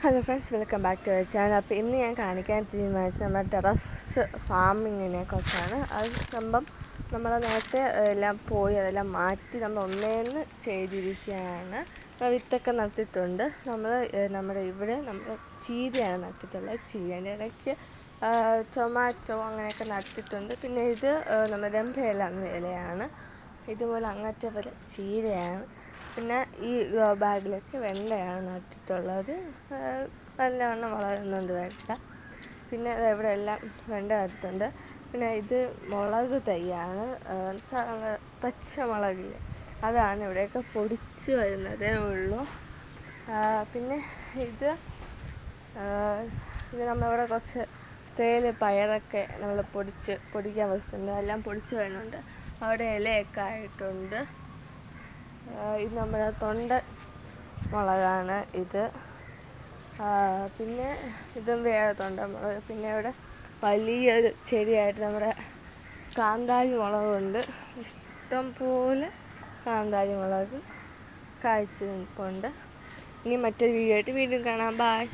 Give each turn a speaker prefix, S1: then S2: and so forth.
S1: Hello friends, welcome back to our channel. അപ്പോൾ ഇന്ന് ഞാൻ കാണിക്കാൻ തീരുമാനിച്ചത് നമ്മുടെ ടെറസ് ഫാമിങ്ങിനെ കുറിച്ചാണ്. അത് സംഭവം നമ്മൾ നേരത്തെ എല്ലാം പോയി അതെല്ലാം മാറ്റി നമ്മൾ ഒന്നേന്ന് ചെയ്തിരിക്കുകയാണ്. വിത്തൊക്കെ നട്ടിട്ടുണ്ട്. നമ്മുടെ ഇവിടെ നമ്മൾ ചീരയാണ് നട്ടിട്ടുള്ളത്. ചീരേൻ്റെ ഇടയ്ക്ക് ടൊമാറ്റോ അങ്ങനെയൊക്കെ നട്ടിട്ടുണ്ട്. പിന്നെ ഇത് നമ്മുടെ രമ്പയില ഇലയാണ്. ഇതുപോലെ അങ്ങനത്തെ പോലെ ചീരയാണ്. പിന്നെ ഈ ബാഗിലൊക്കെ വെണ്ടയാണ് നട്ടിട്ടുള്ളത്. നല്ലവണ്ണം വളരുന്നുണ്ട് വെണ്ട. പിന്നെ ഇവിടെ എല്ലാം വെണ്ട നട്ടിട്ടുണ്ട്. പിന്നെ ഇത് മുളക് തൈയാണ്, പച്ചമുളകില്ലേ, അതാണ് ഇവിടെയൊക്കെ പൊടിച്ച് വരുന്നതേ ഉള്ളൂ. പിന്നെ ഇത് നമ്മളിവിടെ കുറച്ച് തേയില പയറൊക്കെ നമ്മൾ പൊടിക്കാൻ വെച്ചിട്ടുണ്ട്. എല്ലാം പൊടിച്ച് വരുന്നുണ്ട്. അവിടെ ഇലയൊക്കെ ആയിട്ടുണ്ട്. ഇത് നമ്മുടെ തൊണ്ട മുളകാണ് ഇത്. പിന്നെ ഇതും വേറെ തൊണ്ട മുളക്. പിന്നെ ഇവിടെ വലിയൊരു ചെടിയായിട്ട് നമ്മുടെ കാന്താരി മുളകുണ്ട്. ഇഷ്ടം പോലെ കാന്താരി മുളക് കായ്ച്ച് നിൽപ്പുണ്ട്. ഇനി മറ്റൊരു വീഡിയോ ആയിട്ട് വീണ്ടും കാണാം. ബൈ.